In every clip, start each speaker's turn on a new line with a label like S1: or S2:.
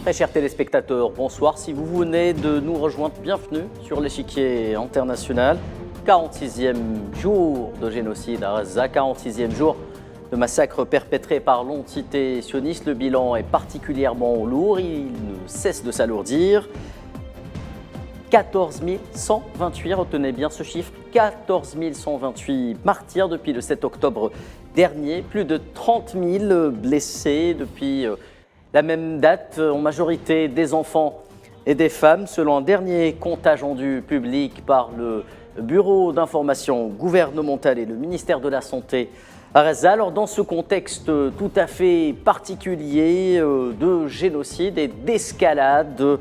S1: Très chers téléspectateurs, bonsoir. Si vous venez de nous rejoindre, bienvenue sur l'échiquier international. 46e jour de génocide à Gaza, 46e jour de massacre perpétré par l'entité sioniste. Le bilan est particulièrement lourd, il ne cesse de s'alourdir. 14 128, retenez bien ce chiffre, 14 128 martyrs depuis le 7 octobre dernier, plus de 30 000 blessés depuis la même date, en majorité des enfants et des femmes, selon un dernier comptage rendu public par le Bureau d'information gouvernementale et le ministère de la Santé à Gaza. Alors dans ce contexte tout à fait particulier de génocide et d'escalade,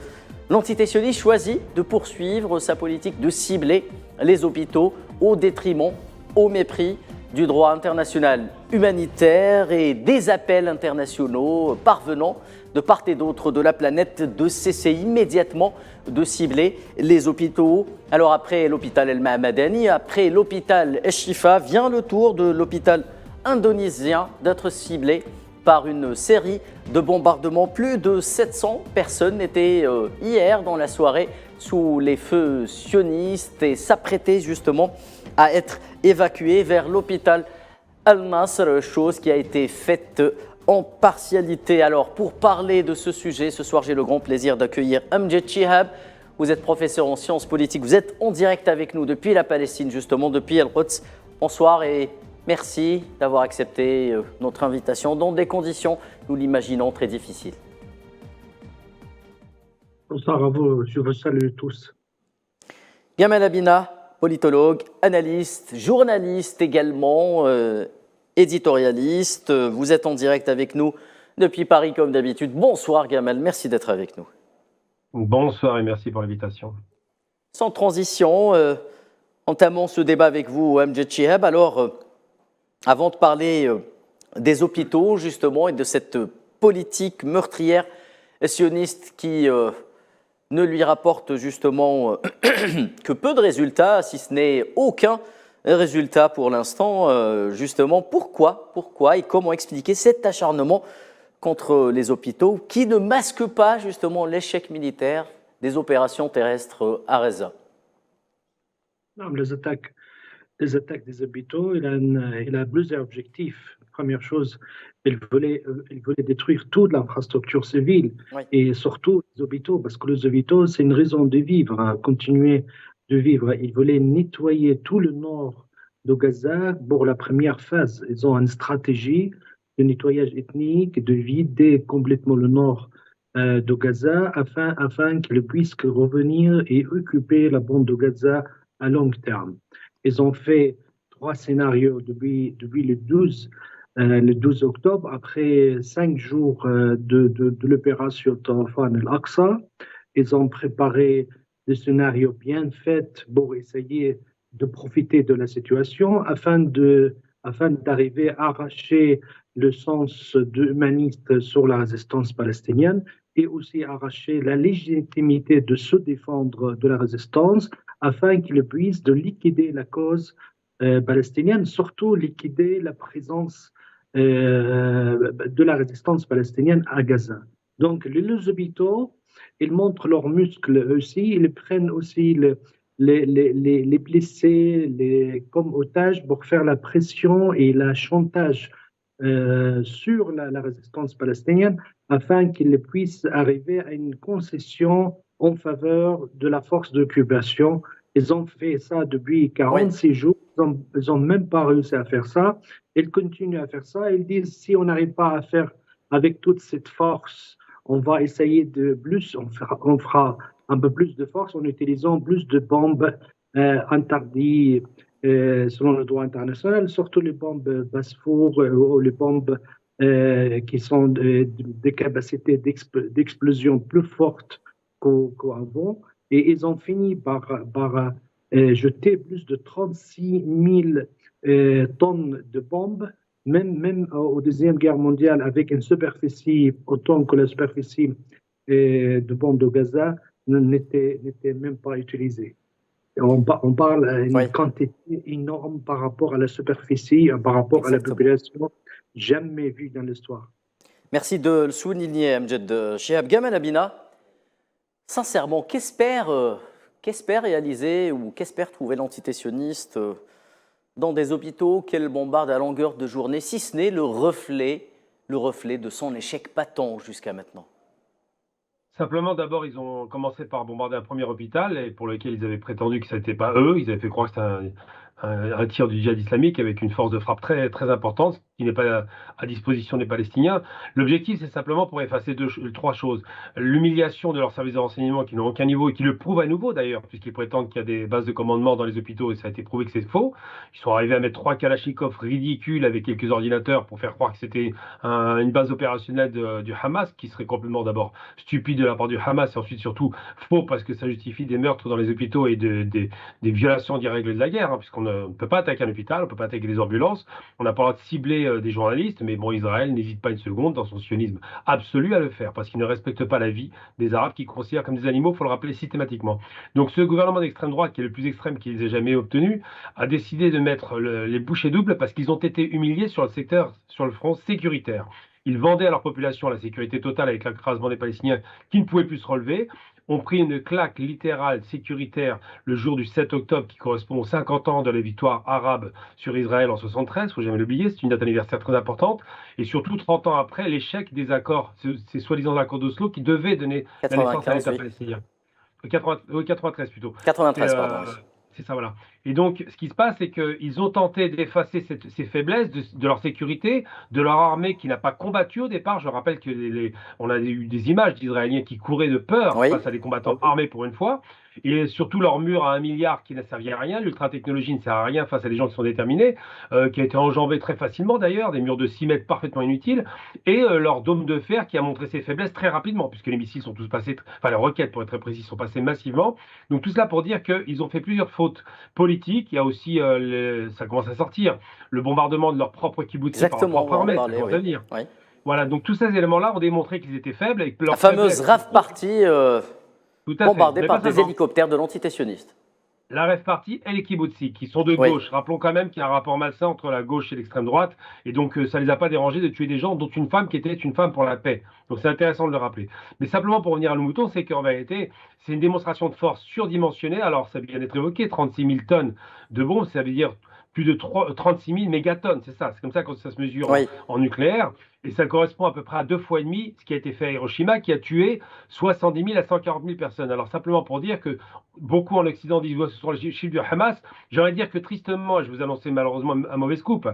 S1: l'entité sioniste choisit de poursuivre sa politique de cibler les hôpitaux au détriment, au mépris du droit international humanitaire et des appels internationaux parvenant de part et d'autre de la planète de cesser immédiatement de cibler les hôpitaux. Alors après l'hôpital El Mahamadani, après l'hôpital Shifa, vient le tour de l'hôpital indonésien d'être ciblé par une série de bombardements. Plus de 700 personnes étaient hier dans la soirée sous les feux sionistes et s'apprêtaient justement à être évacuées vers l'hôpital Al-Nasr, chose qui a été faite en partialité. Alors pour parler de ce sujet, ce soir j'ai le grand plaisir d'accueillir Amjad Chihab. Vous êtes professeur en sciences politiques, vous êtes en direct avec nous depuis la Palestine justement, depuis Al-Quds. Bonsoir et merci d'avoir accepté notre invitation dans des conditions, nous l'imaginons, très difficiles.
S2: Bonsoir à vous, je vous salue tous.
S1: Gamal Abina, politologue, analyste, journaliste également, éditorialiste. Vous êtes en direct avec nous depuis Paris comme d'habitude. Bonsoir Gamal, merci d'être avec nous.
S3: Bonsoir et merci pour l'invitation.
S1: Sans transition, entamons ce débat avec vous, Amjad Chihab. Alors, avant de parler des hôpitaux, justement, et de cette politique meurtrière sioniste qui ne lui rapporte justement que peu de résultats, si ce n'est aucun résultat pour l'instant, justement, pourquoi et comment expliquer cet acharnement contre les hôpitaux qui ne masque pas justement l'échec militaire des opérations terrestres à Gaza?
S2: Non, les attaques des hôpitaux, il a plusieurs objectifs. Première chose, il voulait détruire toute l'infrastructure civile, oui, et surtout les hôpitaux, parce que les hôpitaux, c'est une raison de vivre, continuer de vivre. Il voulait nettoyer tout le nord de Gaza pour la première phase. Ils ont une stratégie de nettoyage ethnique, de vider complètement le nord de Gaza afin qu'ils puissent revenir et occuper la bande de Gaza à long terme. Ils ont fait 3 scénarios depuis le 12 octobre, après 5 jours de l'opération Tawafan al-Aqsa. Ils ont préparé des scénarios bien faits pour essayer de profiter de la situation afin d'arriver à arracher le sens humaniste sur la résistance palestinienne et aussi arracher la légitimité de se défendre de la résistance afin qu'ils puissent liquider la cause palestinienne, surtout liquider la présence de la résistance palestinienne à Gaza. Donc les hôpitaux, ils montrent leurs muscles aussi, ils prennent aussi les blessés comme otages pour faire la pression et le chantage sur la résistance palestinienne afin qu'ils puissent arriver à une concession en faveur de la force d'occupation. Ils ont fait ça depuis 46 jours, ils n'ont même pas réussi à faire ça. Ils continuent à faire ça. Ils disent si on n'arrive pas à faire avec toute cette force, on va essayer de plus, on fera un peu plus de force en utilisant plus de bombes interdites selon le droit international, surtout les bombes Basfour ou les bombes qui sont des capacités d'explosion plus fortes qu'avant. Et ils ont fini par jeter plus de 36 000 tonnes de bombes, même au Deuxième Guerre mondiale, avec une superficie autant que la superficie de bombes de Gaza n'était même pas utilisée. On parle d'une quantité énorme par rapport à la superficie, par rapport à la population, jamais vue dans l'histoire.
S1: Merci de le souligner, Amjad Chihab. Gamal Abina, sincèrement, qu'espère réaliser ou qu'espère trouver l'entité sioniste dans des hôpitaux qu'elle bombarde à longueur de journée, si ce n'est le reflet de son échec patent jusqu'à maintenant?
S3: Simplement, d'abord, ils ont commencé par bombarder un premier hôpital et pour lequel ils avaient prétendu que ce n'était pas eux. Ils avaient fait croire que c'était un tir du djihad islamique avec une force de frappe très, très importante qui n'est pas à disposition des Palestiniens. L'objectif, c'est simplement pour effacer trois choses. L'humiliation de leurs services de renseignement qui n'ont aucun niveau et qui le prouvent à nouveau d'ailleurs, puisqu'ils prétendent qu'il y a des bases de commandement dans les hôpitaux et ça a été prouvé que c'est faux. Ils sont arrivés à mettre 3 Kalachnikov ridicules avec quelques ordinateurs pour faire croire que c'était une base opérationnelle du Hamas, qui serait complètement d'abord stupide de la part du Hamas et ensuite surtout faux parce que ça justifie des meurtres dans les hôpitaux et des violations des règles de la guerre, hein, puisqu'on ne peut pas attaquer un hôpital, on ne peut pas attaquer des ambulances, on n'a pas le droit de cibler des journalistes, mais bon, Israël n'hésite pas une seconde dans son sionisme absolu à le faire, parce qu'il ne respecte pas la vie des Arabes qu'ils considèrent comme des animaux, il faut le rappeler systématiquement. Donc ce gouvernement d'extrême droite, qui est le plus extrême qu'ils aient jamais obtenu, a décidé de mettre les bouchées doubles parce qu'ils ont été humiliés sur le front sécuritaire. Ils vendaient à leur population la sécurité totale avec l'écrasement des Palestiniens qui ne pouvaient plus se relever, ont pris une claque littérale sécuritaire le jour du 7 octobre qui correspond aux 50 ans de la victoire arabe sur Israël en 73, il ne faut jamais l'oublier, c'est une date anniversaire très importante, et surtout 30 ans après l'échec des accords, ces soi-disant accords d'Oslo qui devaient donner la naissance à l'État palestinien. 93 plutôt.
S1: 93, pardon.
S3: C'est ça, voilà. Et donc, ce qui se passe, c'est qu'ils ont tenté d'effacer ces faiblesses de leur sécurité, de leur armée qui n'a pas combattu au départ. Je rappelle que on a eu des images d'Israéliens qui couraient de peur face à des combattants armés pour une fois. Et surtout leur mur à 1 milliard qui n'a servi à rien, l'ultra-technologie ne sert à rien face à des gens qui sont déterminés, qui a été enjambé très facilement d'ailleurs, des murs de 6 mètres parfaitement inutiles, et leur dôme de fer qui a montré ses faiblesses très rapidement, puisque les missiles sont tous passés, enfin les roquettes pour être très précis, sont passées massivement. Donc tout cela pour dire qu'ils ont fait plusieurs fautes politiques. Il y a aussi, ça commence à sortir, le bombardement de leur propre kibbutz par leur propre armée, ça commence à venir. Oui. Voilà, donc tous ces éléments-là ont démontré qu'ils étaient faibles. Avec leur
S1: la fameuse RAF Party bombardée par des hélicoptères de l'entité sioniste.
S3: La RAF Party et les kibbutzim, qui sont de gauche. Rappelons quand même qu'il y a un rapport malsain entre la gauche et l'extrême droite, et donc ça ne les a pas dérangés de tuer des gens, dont une femme qui était une femme pour la paix. Donc c'est intéressant de le rappeler. Mais simplement pour revenir à nos moutons, c'est qu'en vérité, c'est une démonstration de force surdimensionnée. Alors ça vient d'être évoqué, 36 000 tonnes de bombes, ça veut dire plus de 36 000 mégatonnes, c'est ça. C'est comme ça que ça se mesure en nucléaire. Et ça correspond à peu près à 2,5 fois ce qui a été fait à Hiroshima, qui a tué 70 000 à 140 000 personnes. Alors simplement pour dire que beaucoup en Occident disent que ce sont les chiffres du Hamas, j'aimerais dire que tristement, je vous annonçais malheureusement un mauvais scoop,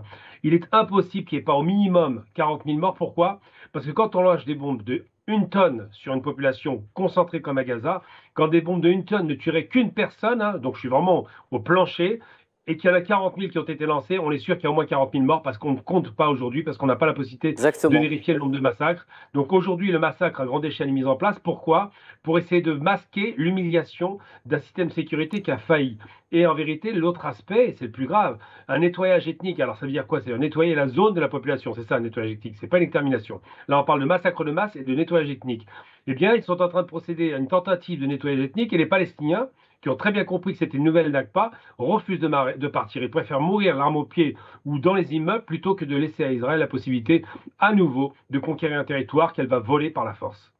S3: il est impossible qu'il n'y ait pas au minimum 40 000 morts. Pourquoi? Parce que quand on lâche des bombes de 1 tonne sur une population concentrée comme à Gaza, quand des bombes de 1 tonne ne tueraient qu'une personne, hein, donc je suis vraiment au plancher, et qu'il y en a 40 000 qui ont été lancés, on est sûr qu'il y a au moins 40 000 morts parce qu'on ne compte pas aujourd'hui, parce qu'on n'a pas la possibilité de vérifier le nombre de massacres. Donc aujourd'hui, le massacre à grande échelle est mis en place. Pourquoi? Pour essayer de masquer l'humiliation d'un système de sécurité qui a failli. Et en vérité, l'autre aspect, et c'est le plus grave, un nettoyage ethnique. Alors ça veut dire quoi? C'est nettoyer la zone de la population. C'est ça, un nettoyage ethnique. C'est pas une extermination. Là, on parle de massacre de masse et de nettoyage ethnique. Eh bien, ils sont en train de procéder à une tentative de nettoyage ethnique et les Palestiniens, qui ont très bien compris que c'était une nouvelle Nakba, refusent de partir. Ils préfèrent mourir l'arme au pied ou dans les immeubles plutôt que de laisser à Israël la possibilité à nouveau de conquérir un territoire qu'elle va voler par la force.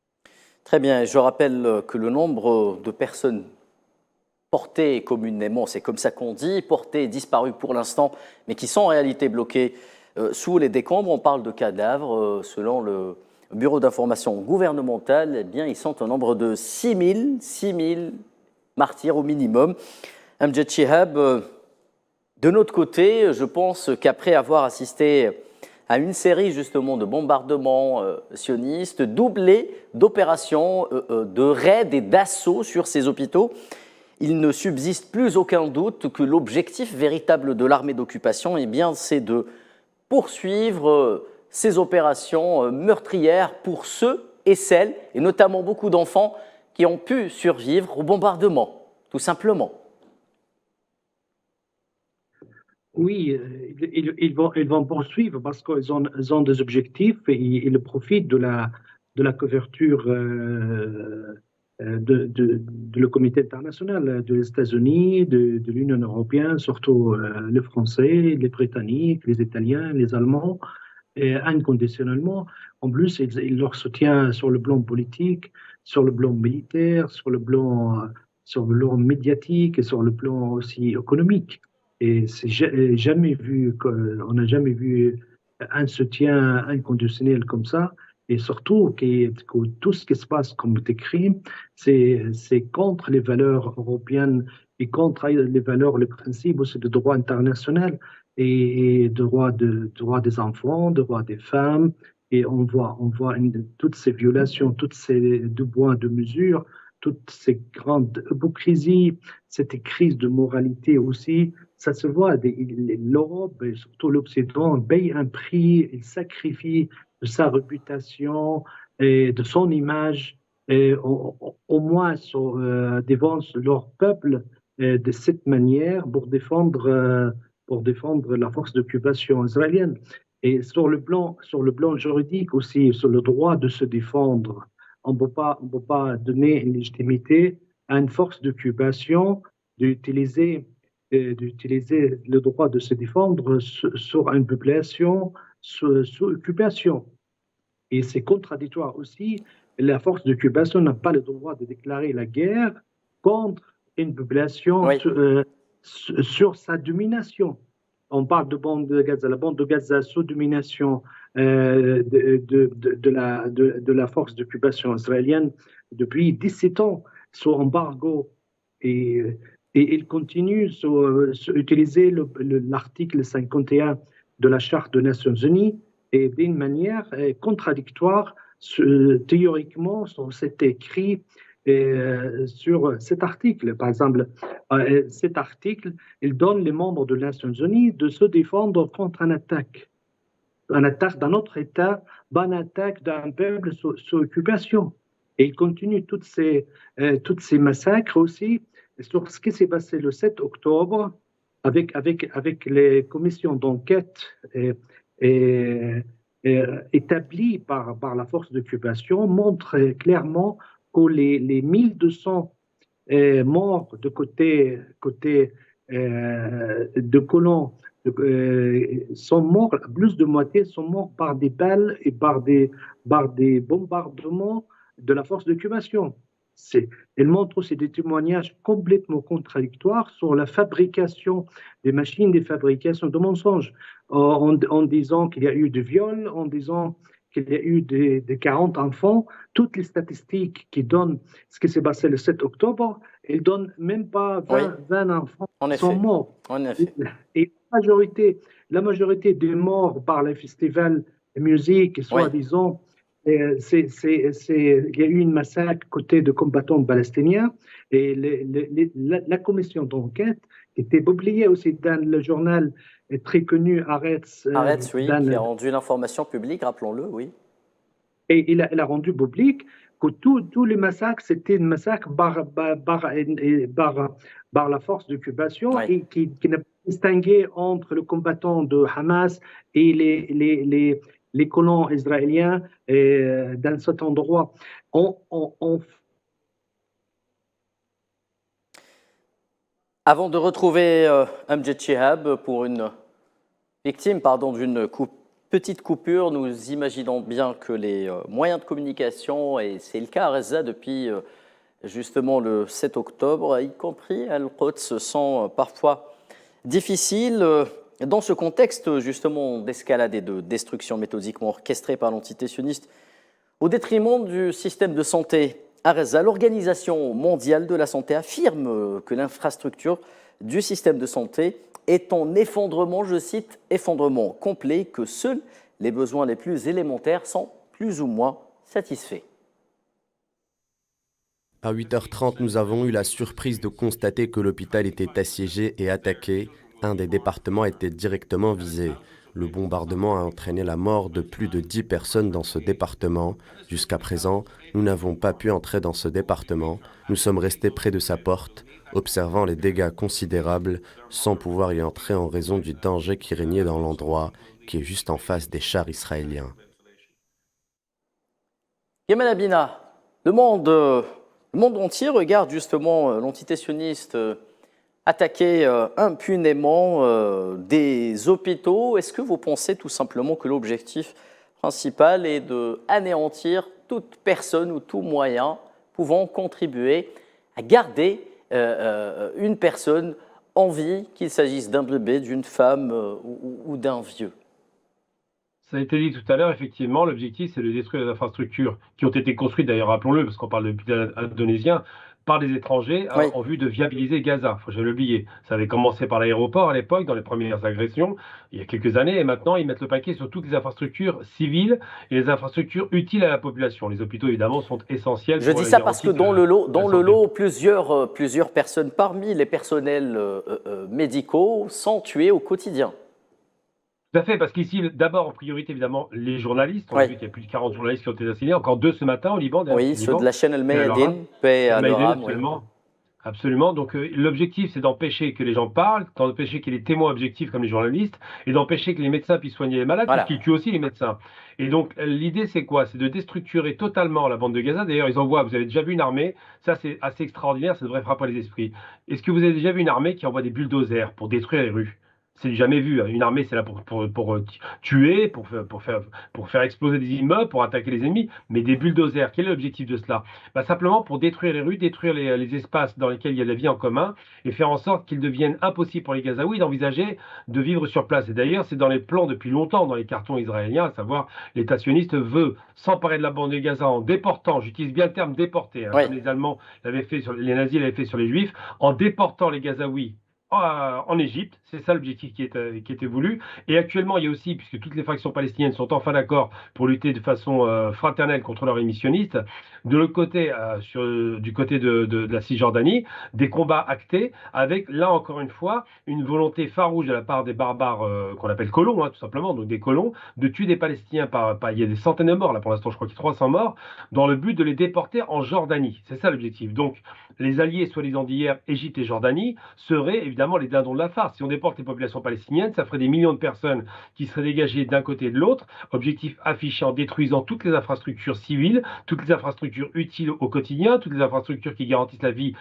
S1: Très bien. Je rappelle que le nombre de personnes portées communément, c'est comme ça qu'on dit, portées et disparues pour l'instant, mais qui sont en réalité bloquées sous les décombres, on parle de cadavres. Selon le Bureau d'information gouvernemental, eh bien, ils sont au nombre de 6 000 martyrs au minimum. Amjad Chihab, de notre côté, je pense qu'après avoir assisté à une série justement de bombardements sionistes, doublés d'opérations, de raids et d'assauts sur ces hôpitaux, il ne subsiste plus aucun doute que l'objectif véritable de l'armée d'occupation, eh bien, c'est de poursuivre ces opérations meurtrières pour ceux et celles, et notamment beaucoup d'enfants, qui ont pu survivre au bombardement, tout simplement.
S2: Oui, ils vont poursuivre parce qu'ils ont des objectifs et ils profitent de la couverture le comité international, des États-Unis, de l'Union européenne, surtout les Français, les Britanniques, les Italiens, les Allemands, inconditionnellement. En plus, il leur soutient sur le plan politique, sur le plan militaire, sur le plan médiatique et sur le plan aussi économique. Et c'est jamais vu, on n'a jamais vu un soutien inconditionnel comme ça. Et surtout que tout ce qui se passe comme des crimes, c'est contre les valeurs européennes et contre les valeurs, les principes aussi de droit international et droit des enfants, de droit des femmes. Et on voit toutes ces violations, toutes ces devoirs de mesure, toutes ces grandes hypocrisies, cette crise de moralité aussi. Ça se voit, l'Europe et surtout l'Occident paye un prix, il sacrifie de sa réputation et de son image, et au moins devant leur peuple de cette manière pour défendre la force d'occupation israélienne. Et sur le plan juridique aussi, sur le droit de se défendre, on ne peut pas donner une légitimité à une force d'occupation d'utiliser le droit de se défendre sur une population sous occupation. Et c'est contradictoire aussi. La force d'occupation n'a pas le droit de déclarer la guerre contre une population
S1: Oui.
S2: sur sa domination. On parle de bande de Gaza, la bande de Gaza sous domination de la force d'occupation israélienne depuis 17 ans, sous embargo. Et il continue à utiliser l'article 51 de la Charte des Nations Unies et d'une manière contradictoire, théoriquement, sur cet écrit sur cet article. Par exemple, cet article, il donne les membres des Nations Unies de se défendre contre une attaque d'un autre État, une attaque d'un peuple sous occupation. Et il continue toutes ces massacres aussi sur ce qui s'est passé le 7 octobre avec les commissions d'enquête établies par la force d'occupation montrent clairement que les 1200 morts de côté de colons sont morts, plus de moitié sont morts par des balles et par des bombardements de la force d'occupation. Elle montre aussi des témoignages complètement contradictoires sur la fabrication des machines, des fabrications de mensonges, en disant qu'il y a eu des viols, en disant qu'il y a eu des 40 enfants. Toutes les statistiques qui donnent ce qui s'est passé le 7 octobre, elles ne donnent même pas 20 enfants qui sont morts.
S1: En effet.
S2: Et la majorité des morts par les festivals de musique, soi-disant, il y a eu une massacre côté de combattants palestiniens et la commission d'enquête était publiée aussi dans le journal très connu Haaretz.
S1: Haaretz, oui, qui a rendu l'information publique, rappelons-le, oui.
S2: Et il a rendu public que tous les massacres, c'était un massacre par la force d'occupation et qui n'a pas distingué entre le combattant de Hamas et les colons israéliens dans cet endroit.
S1: Avant de retrouver Amjad Chihab pour une victime d'une petite coupure, nous imaginons bien que les moyens de communication, et c'est le cas à Gaza depuis justement le 7 octobre, y compris Al-Quds, sont parfois difficiles. Dans ce contexte justement d'escalade et de destruction méthodiquement orchestrée par l'entité sioniste au détriment du système de santé à Gaza, l'Organisation mondiale de la santé affirme que l'infrastructure du système de santé est en effondrement, je cite, effondrement complet, que seuls les besoins les plus élémentaires sont plus ou moins satisfaits.
S4: À 8h30, nous avons eu la surprise de constater que l'hôpital était assiégé et attaqué. Un des départements était directement visé. Le bombardement a entraîné la mort de plus de 10 personnes dans ce département. Jusqu'à présent, nous n'avons pas pu entrer dans ce département. Nous sommes restés près de sa porte, observant les dégâts considérables, sans pouvoir y entrer en raison du danger qui régnait dans l'endroit, qui est juste en face des chars israéliens.
S1: Yaman Abina, le monde entier regarde justement l'entité sioniste attaquer impunément des hôpitaux. Est-ce que vous pensez tout simplement que l'objectif principal est d'anéantir toute personne ou tout moyen pouvant contribuer à garder une personne en vie, qu'il s'agisse d'un bébé, d'une femme ou d'un vieux.
S3: Ça a été dit tout à l'heure, effectivement, l'objectif, c'est de détruire les infrastructures qui ont été construites, d'ailleurs, rappelons-le, parce qu'on parle de l'hôpital indonésien, par des étrangers
S1: Oui.
S3: en vue de viabiliser Gaza. Faut jamais l'oublier. Ça avait commencé par l'aéroport à l'époque, dans les premières agressions, il y a quelques années, et maintenant, ils mettent le paquet sur toutes les infrastructures civiles et les infrastructures utiles à la population. Les hôpitaux, évidemment, sont essentiels.
S1: Je dis ça parce que dans le lot, plusieurs personnes parmi les personnels médicaux sont tuées au quotidien.
S3: Tout à fait, parce qu'ici, d'abord, en priorité, évidemment, les journalistes. On a vu qu'il y a plus de 40 journalistes qui ont été assassinés, encore 2 ce matin au Liban.
S1: Oui, ceux de la chaîne El Mayadeen, paix à leur âme.
S3: Absolument. Absolument. Donc, l'objectif, c'est d'empêcher que les gens parlent, d'empêcher qu'il y ait des témoins objectifs comme les journalistes, et d'empêcher que les médecins puissent soigner les malades, parce qu'ils tuent aussi les médecins. Et donc, l'idée, c'est quoi? C'est de déstructurer totalement la bande de Gaza. D'ailleurs, ils envoient, vous avez déjà vu une armée, ça, c'est assez extraordinaire, ça devrait frapper les esprits. Est-ce que vous avez déjà vu une armée qui envoie des bulldozers pour détruire les rues? C'est du jamais vu. Une armée, c'est là pour tuer, pour faire exploser des immeubles, pour attaquer les ennemis. Mais des bulldozers, quel est l'objectif de cela? Simplement pour détruire les rues, détruire les espaces dans lesquels il y a la vie en commun et faire en sorte qu'il devienne impossible pour les Gazaouis d'envisager de vivre sur place. Et d'ailleurs, c'est dans les plans depuis longtemps, dans les cartons israéliens, à savoir l'État sioniste veut s'emparer de la bande de Gaza en déportant, j'utilise bien le terme déporter, comme les Allemands l'avaient fait les nazis l'avaient fait sur les Juifs, en déportant les Gazaouis en Égypte. C'est ça l'objectif qui était voulu. Et actuellement, il y a aussi, puisque toutes les factions palestiniennes sont enfin d'accord pour lutter de façon fraternelle contre leurs émissionnistes, de l'autre côté, du côté de la Cisjordanie, des combats actés avec, là encore une fois, une volonté farouche de la part des barbares qu'on appelle colons, tout simplement, donc des colons, de tuer des Palestiniens il y a des centaines de morts, là pour l'instant je crois qu'il y a 300 morts, dans le but de les déporter en Jordanie. C'est ça l'objectif. Donc, les alliés soi-disant d'hier, Égypte et Jordanie, seraient évidemment les dindons de la farce. Si on déporte les populations palestiniennes, ça ferait des millions de personnes qui seraient dégagées d'un côté et de l'autre. Objectif affiché en détruisant toutes les infrastructures civiles, toutes les infrastructures utiles au quotidien, toutes les infrastructures qui garantissent la vie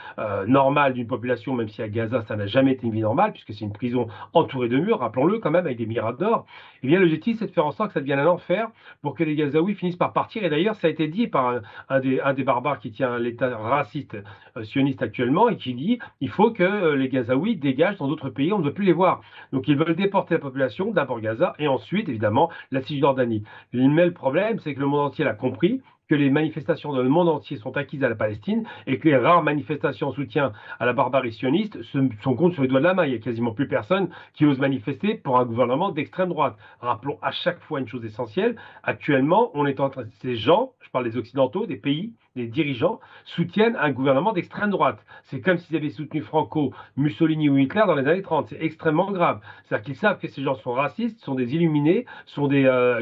S3: normale d'une population, même si à Gaza, ça n'a jamais été une vie normale, puisque c'est une prison entourée de murs, rappelons-le quand même, avec des miradors. Eh bien, l'objectif, c'est de faire en sorte que ça devienne un enfer pour que les Gazaouis finissent par partir. Et d'ailleurs, ça a été dit par un des barbares qui tient l'État raciste sioniste actuellement et qui dit il faut que les Gazaouis dégagent dans d'autres pays, on ne veut plus les voir. Donc ils veulent déporter la population, d'abord Gaza et ensuite évidemment la Cisjordanie. Mais le problème, c'est que le monde entier l'a compris, que les manifestations dans le monde entier sont acquises à la Palestine et que les rares manifestations en soutien à la barbarie sioniste sont comptent sur les doigts de la main. Il n'y a quasiment plus personne qui ose manifester pour un gouvernement d'extrême droite. Rappelons à chaque fois une chose essentielle. Actuellement, on est en train, ces gens, je parle des Occidentaux, des pays, des dirigeants, soutiennent un gouvernement d'extrême droite. C'est comme s'ils avaient soutenu Franco, Mussolini ou Hitler dans les années 30. C'est extrêmement grave. C'est-à-dire qu'ils savent que ces gens sont racistes, sont des illuminés, sont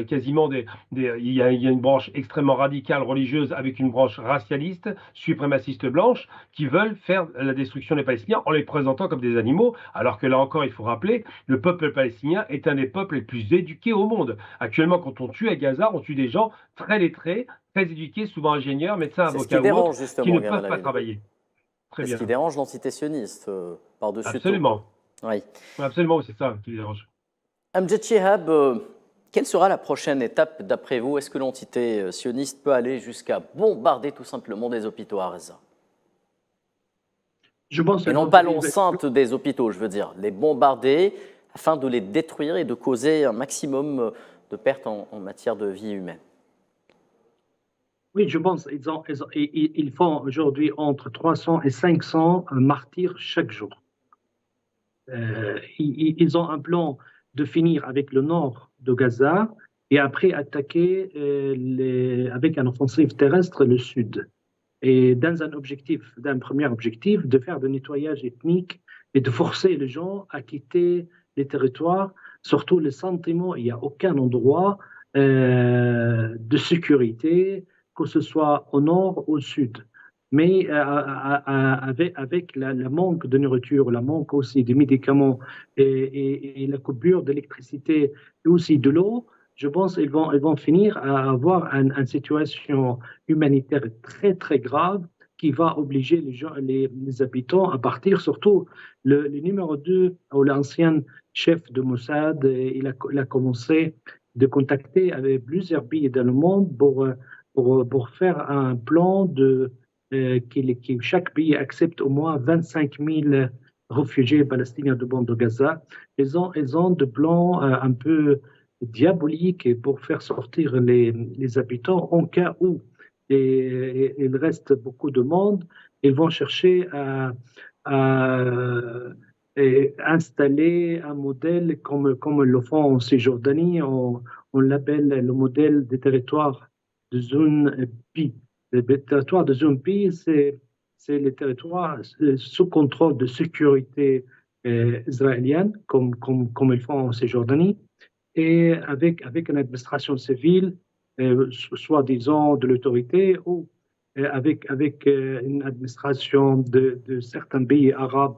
S3: quasiment il y a une branche extrêmement radicale religieuse avec une branche racialiste, suprémaciste blanche, qui veulent faire la destruction des Palestiniens en les présentant comme des animaux, alors que là encore, il faut rappeler, le peuple palestinien est un des peuples les plus éduqués au monde. Actuellement, quand on tue à Gaza, on tue des gens très lettrés, très éduqués, souvent ingénieurs, médecins, avocats ou autres, qui ne peuvent pas travailler.
S1: C'est ce qui dérange l'entité sioniste, par-dessus tout.
S3: Absolument.
S1: Oui.
S3: Absolument, c'est ça qui dérange.
S1: Amjad Chihab, quelle sera la prochaine étape d'après vous? Est-ce que l'entité sioniste peut aller jusqu'à bombarder tout simplement des hôpitaux à Gaza?
S2: Je pense
S1: et non pas l'enceinte des hôpitaux, je veux dire, les bombarder afin de les détruire et de causer un maximum de pertes en matière de vie humaine.
S2: Oui, je pense qu'ils font aujourd'hui entre 300 et 500 martyrs chaque jour. Ils ont un plan de finir avec le nord de Gaza et après attaquer avec une offensive terrestre le sud. Et d'un premier objectif, de faire du nettoyage ethnique et de forcer les gens à quitter les territoires, surtout les sentiments. Il n'y a aucun endroit de sécurité, que ce soit au nord ou au sud. Mais avec le manque de nourriture, le manque aussi de médicaments et la coupure d'électricité et aussi de l'eau, je pense qu'ils vont finir à avoir une situation humanitaire très très grave qui va obliger les habitants à partir. Surtout le numéro 2, ou l'ancien chef de Mossad, il a commencé de contacter avec plusieurs pays dans le monde pour faire un plan que chaque pays accepte au moins 25 000 réfugiés palestiniens de bande de Gaza. Ils ont des plans un peu diaboliques pour faire sortir les habitants en cas où il reste beaucoup de monde. Ils vont chercher à installer un modèle comme ils le font en Cisjordanie. On l'appelle le modèle des territoires de zone P. Les territoires de zone P, c'est les territoires sous contrôle de sécurité israélienne, comme ils font en Cisjordanie, et avec une administration civile, soit disant de l'autorité, ou avec une administration de certains pays arabes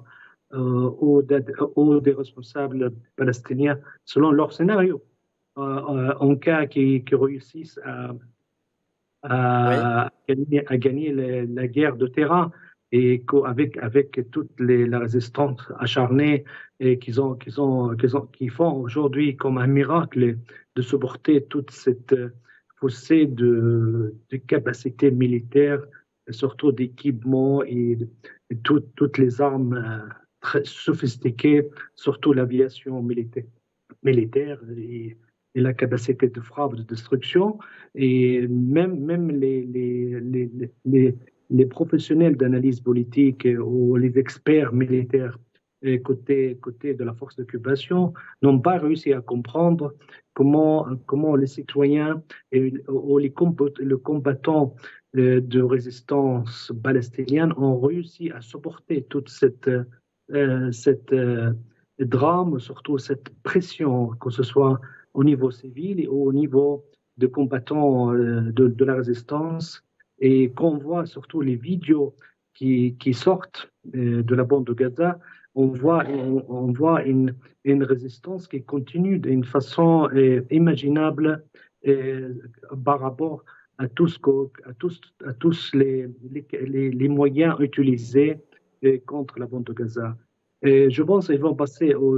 S2: ou des responsables palestiniens, selon leur scénario. En cas qu'ils réussissent à gagner la guerre de terrain et avec toute la résistance acharnée et qu'ils font aujourd'hui comme un miracle de supporter toute cette fossée de capacités militaires, surtout d'équipements et toutes les armes très sophistiquées, surtout l'aviation militaire et la capacité de frappe, de destruction, et même les professionnels d'analyse politique ou les experts militaires côté de la force d'occupation n'ont pas réussi à comprendre comment les citoyens ou les combattants de résistance palestinienne ont réussi à supporter toute cette drame, surtout cette pression, que ce soit au niveau civil et au niveau de combattants de la résistance, et qu'on voit surtout les vidéos qui sortent de la bande de Gaza, on voit une résistance qui continue d'une façon imaginable par rapport à tous les moyens utilisés contre la bande de Gaza. Et je pense qu'ils vont passer au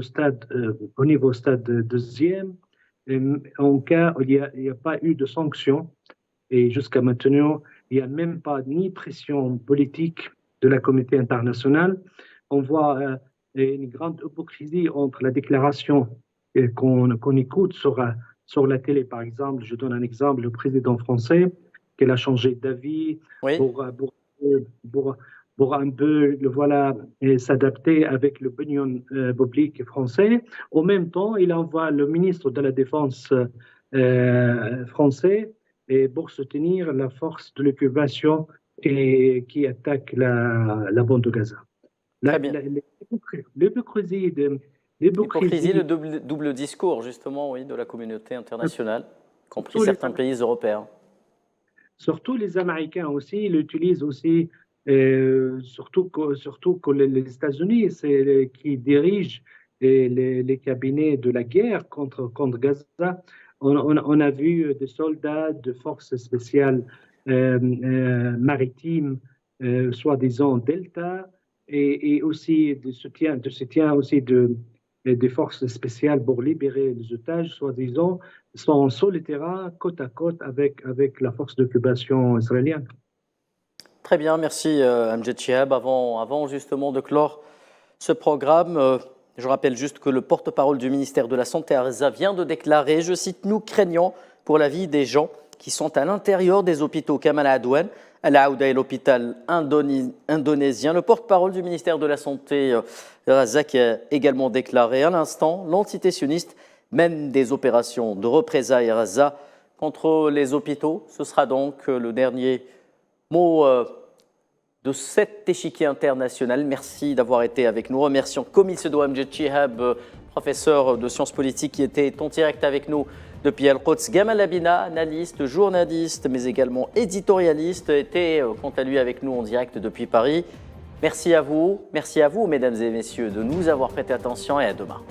S2: niveau stade deuxième. En cas où il n'y a pas eu de sanctions, et jusqu'à maintenant, il n'y a même pas ni pression politique de la communauté internationale. On voit une grande hypocrisie entre la déclaration qu'on écoute sur la télé, par exemple. Je donne un exemple, le président français, qui a changé d'avis pour un peu s'adapter avec l'opinion publique française. En même temps, il envoie le ministre de la Défense français pour soutenir la force de l'occupation qui attaque la bande de Gaza. L'hypocrisie,
S1: le double discours, justement, oui, de la communauté internationale, y compris certains pays européens.
S2: Surtout les Américains aussi l'utilisent aussi, surtout que les États-Unis, c'est qui dirigent les cabinets de la guerre contre Gaza. On a vu des soldats de forces spéciales maritimes, soi-disant Delta, et aussi de soutien aussi des forces spéciales pour libérer les otages, soi-disant, sont sur le terrain, côte à côte avec la force d'occupation israélienne.
S1: Très bien, merci Amjad Chihab. Avant justement de clore ce programme, je rappelle juste que le porte-parole du ministère de la Santé à Gaza vient de déclarer, je cite, « Nous craignons pour la vie des gens qui sont à l'intérieur des hôpitaux Kamal Adwan, Al-Aouda et l'hôpital indonésien ». Le porte-parole du ministère de la Santé à Gaza qui a également déclaré à l'instant, l'entité sioniste mène des opérations de représailles à Gaza contre les hôpitaux. Ce sera donc le dernier mot de cet échiquier international. Merci d'avoir été avec nous. Remercions comme il se doit Amjad Chihab, professeur de sciences politiques qui était en direct avec nous depuis Al-Quds. Gamal Labina, analyste, journaliste, mais également éditorialiste, était quant à lui avec nous en direct depuis Paris. Merci à vous, mesdames et messieurs, de nous avoir prêté attention et à demain.